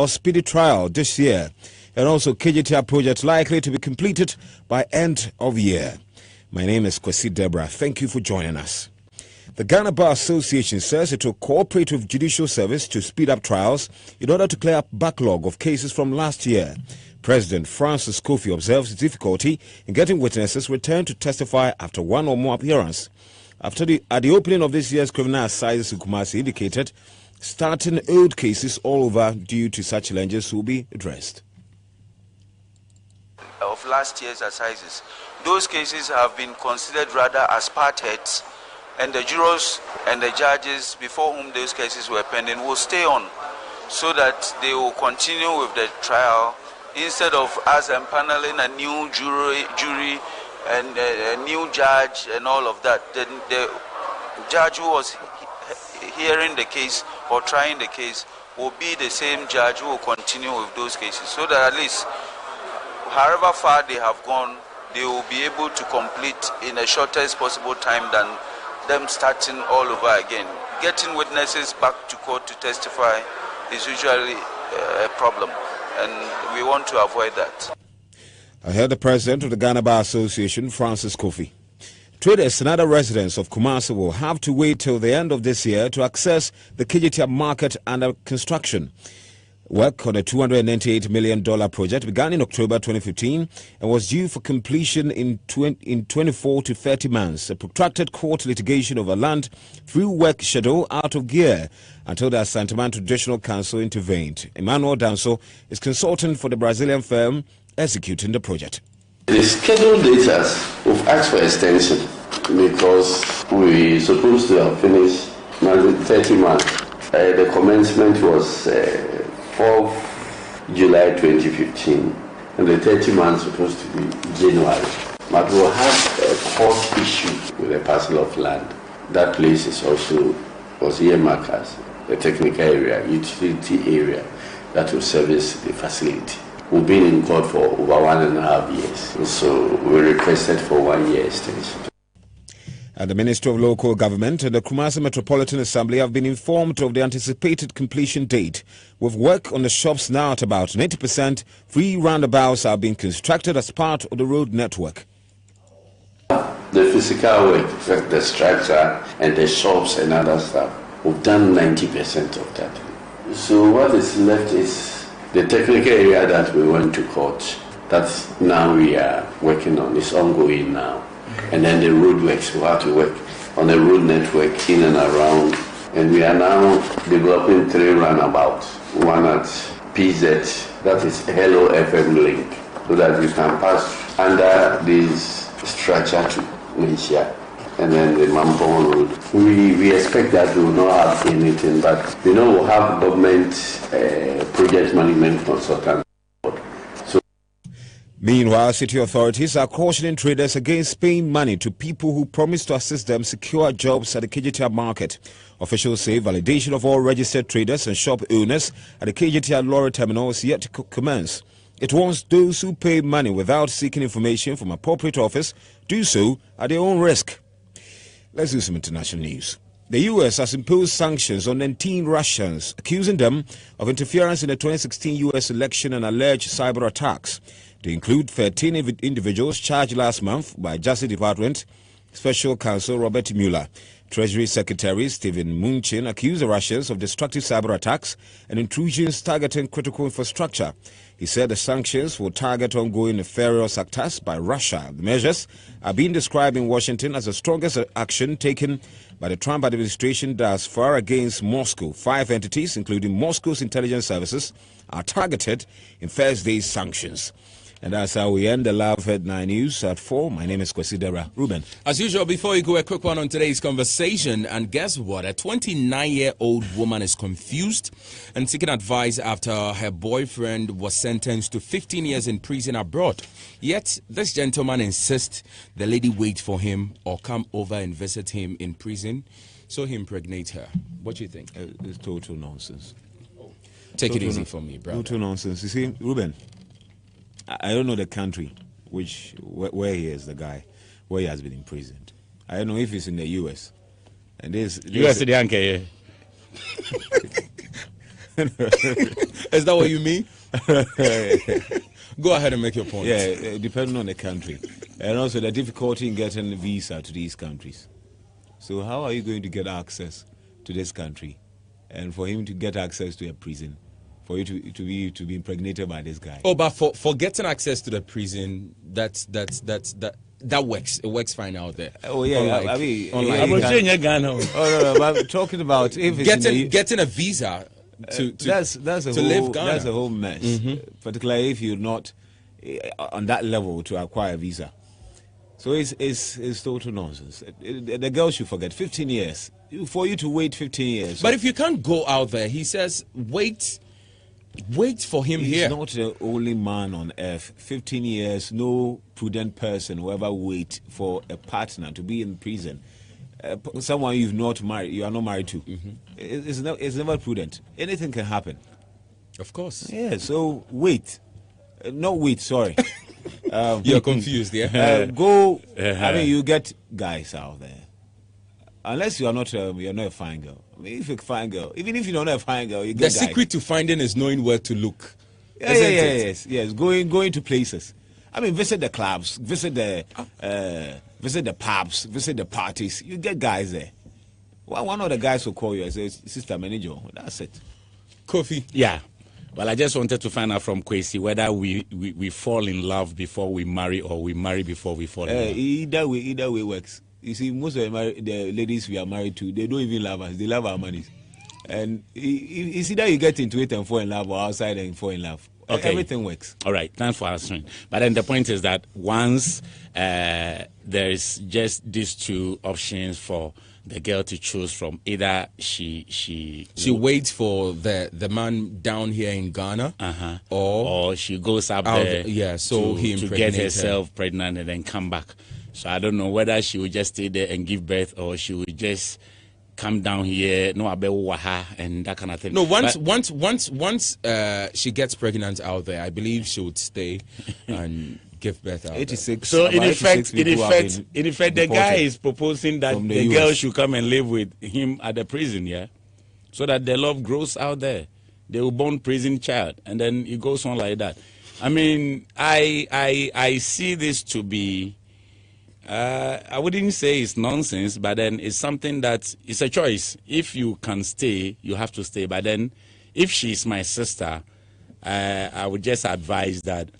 or speedy trial this year. And also KGTR project likely to be completed by end of year. My name is KWASI DEBRAH. Thank you for joining us. The Ghana Bar Association says it will cooperate with Judicial Service to speed up trials in order to clear up backlog of cases from last year. President Francis Kofi observes difficulty in getting witnesses returned to testify after one or more appearance. At the opening of this year's criminal assizes, KWASI indicated starting old cases all over due to such challenges will be addressed. Of last year's assizes, those cases have been considered rather as part heads, and the jurors and the judges before whom those cases were pending will stay on so that they will continue with the trial instead of us empaneling a new jury and a new judge and all of that. Then the judge who was hearing the case or trying the case will be the same judge who will continue with those cases, so that at least however far they have gone, they will be able to complete in the shortest possible time than them starting all over again. Getting witnesses back to court to testify is usually a problem, and we want to avoid that. I heard the president of the Ghana Bar Association, Francis Kofi. Traders and other residents of KWASI will have to wait till the end of this year to access the KGTR market under construction. Work on a $298 million project began in October 2015 and was due for completion in 24 to 30 months. A protracted court litigation over land threw work schedule out of gear until the Asantuma Traditional Council intervened. Emmanuel Danso is consultant for the Brazilian firm executing the project. The scheduled dates we've asked for extension because we supposed to have finished 30 months. The commencement was 4th July 2015, and the 30 months supposed to be January. But we'll have a court issue with a parcel of land. That place was earmarked as a technical area, utility area that will service the facility. We've been in court for over 1.5 years, so we requested for 1 year extension. The Ministry of Local Government and the KWASI Metropolitan Assembly have been informed of the anticipated completion date. With work on the shops now at about 90%, 3 roundabouts are being constructed as part of the road network. The physical work, the structure and the shops and other stuff, we've done 90% of that. So what is left is the technical area that we went to court. That's now we are working on. It's ongoing now. And then the road works, we have to work on the road network in and around. And we are now developing 3 roundabouts. One at PZ, that is Hello FM link, so that you can pass under this structure to Malaysia. And then the Mampong Road. We expect that we will not have anything, but we'll have government project management consultants. Meanwhile, city authorities are cautioning traders against paying money to people who promise to assist them secure jobs at the KGTR market. Officials say validation of all registered traders and shop owners at the KGTR lorry terminal is yet to commence. It wants those who pay money without seeking information from appropriate office do so at their own risk. Let's do some international news. The U.S. has imposed sanctions on 19 Russians, accusing them of interference in the 2016 U.S. election and alleged cyber attacks. They include 13 individuals charged last month by Justice Department Special Counsel Robert Mueller. Treasury Secretary Steven Mnuchin accused the Russians of destructive cyber attacks and intrusions targeting critical infrastructure. He said the sanctions will target ongoing nefarious acts by Russia. The measures are being described in Washington as the strongest action taken by the Trump administration thus far against Moscow. 5 entities, including Moscow's intelligence services, are targeted in first day's sanctions. And that's how we end the Love Headline News at 4. My name is KWASI DEBRAH. Ruben. As usual, before you go, a quick one on today's conversation. And guess what? A 29-year-old woman is confused and seeking advice after her boyfriend was sentenced to 15 years in prison abroad. Yet, this gentleman insists the lady wait for him or come over and visit him in prison so he impregnate her. What do you think? It's total nonsense. Take it easy for me, brother. Total nonsense. You see, Ruben, I don't know the country where he is, the guy, where he has been imprisoned. I don't know if it's in the U.S. And this U.S. the Yankee. Is that what you mean? Go ahead and make your point. Yeah, depending on the country. And also the difficulty in getting a visa to these countries. So how are you going to get access to this country? And for him to get access to a prison, for you to be impregnated by this guy. Oh, but for getting access to the prison, that works. It works fine out there. Oh yeah, unlike, no, but I'm talking about if it's getting a visa to that's a to whole, live Ghana. That's a whole mess. Particularly if you're not on that level to acquire a visa. So it's total nonsense. The girl should forget 15 years. For you to wait 15 years. But if you can't go out there, he says, wait for him here. He's not the only man on earth. 15 years, no prudent person will ever wait for a partner to be in prison. Someone you are not married to. It's never prudent. Anything can happen. Of course. Yeah, so wait. Not wait, sorry. You're confused, yeah? I mean, you get guys out there. Unless you're not a fine girl. I mean, if you're a fine girl, even if you're not a fine girl, you get the secret to finding is knowing where to look. Yes. Going to places. I mean, visit the clubs, visit the pubs, visit the parties. You get guys there. Well, one of the guys will call you and say, "Sister manager." That's it. Kofi. Yeah. Well, I just wanted to find out from KWASI whether we fall in love before we marry or we marry before we fall in love. Either way works. You see, most of the ladies we are married to, they don't even love us. They love our money. And it's either you get into it and fall in love or outside and fall in love. Okay. Everything works. All right. Thanks for answering. But then the point is that once there is just these two options for the girl to choose from, either she waits for the man down here in Ghana, or she goes up there to get herself pregnant and then come back. So I don't know whether she would just stay there and give birth, or she would just come down here, and that kind of thing. No, once she gets pregnant out there, I believe she would stay and give birth out 86. So in effect, the guy is proposing that the girl should come and live with him at the prison, yeah, so that the love grows out there. They will born prison child, and then it goes on like that. I mean, I see this to be. I wouldn't say it's nonsense, but then it's something that it's a choice. If you can stay, you have to stay. But then, if she's my sister, I would just advise that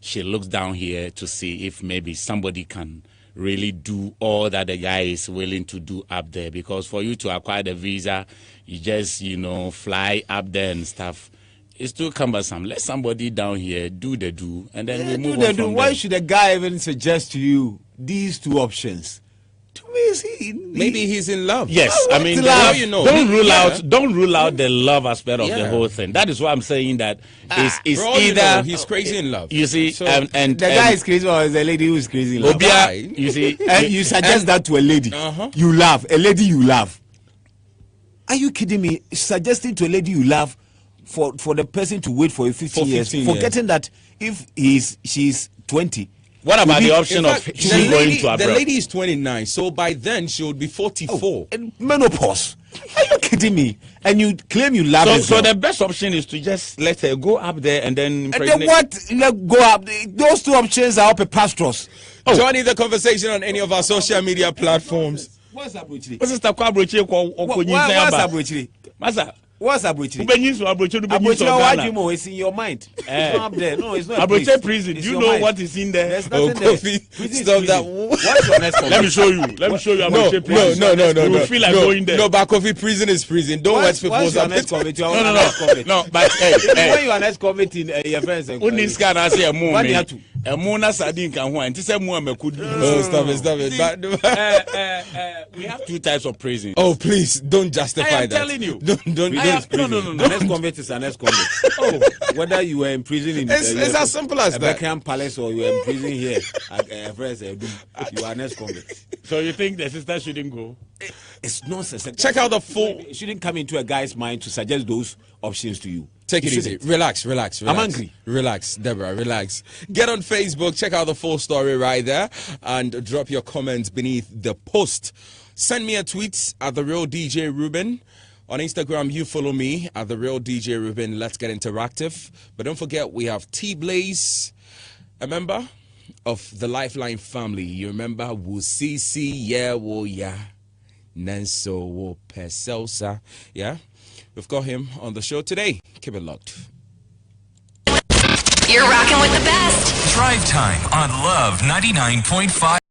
she looks down here to see if maybe somebody can really do all that the guy is willing to do up there. Because for you to acquire the visa, you just, fly up there and stuff. It's too cumbersome. Let somebody down here do the do, and then we move on from Why there. should a guy even suggest to you these two options? To me, maybe he's in love. Yes, I mean, don't rule out the love aspect of the whole thing. That is why I'm saying that it's either he's crazy in love. You see, so, and the guy is crazy, or is the lady who is crazy in love? You see, and you suggest that to a lady. You love a lady you love. Are you kidding me? Suggesting to a lady you love for the person to wait for you 15 years, forgetting that if she's 20. What about the option of she going to abroad? The lady is 29, so by then she would be 44. And menopause. Are you kidding me? And you claim you love her. So the best option is to just let her go up there and then impregnate. And then what? Let go up. Those two options are preposterous. Joining the conversation on any of our social media platforms. What's up, Bruchiri? What's Abuchiri? Abuchiri, it's in your mind. It's not up there. No, it's not. Abuchiri prison. Do you know what is in there? There's nothing there. Stop that. What's your next comment? Let me show you. Abuchiri prison. No. You feel like going there. No, but Kofi, prison is prison. Don't let people. What's your next comment? No. But when you are next comment in your friends, sardine can one. Stop it. But we have two types of prison. Oh, please don't justify that. I am telling you. Don't. No. Next convict is a next convict. Whether you were in prison in it's as simple as that. Buckingham Palace or you were in prison here at you are next convict. So you think the sister shouldn't go? It's nonsense. Check out the full. It shouldn't come into a guy's mind to suggest those options to you. Take it easy. Relax. I'm angry. Relax, Deborah. Relax. Get on Facebook. Check out the full story right there and drop your comments beneath the post. Send me a tweet at The Real DJ Ruben. On Instagram, you follow me at The Real DJ Ruben. Let's get interactive. But don't forget, we have T-Blaze, a member of the Lifeline family. You remember Wusisi, yeah, wo ya, Nanso wo Peselsa. Yeah, we've got him on the show today. Keep it locked. You're rocking with the best. Drive time on Love 99.5.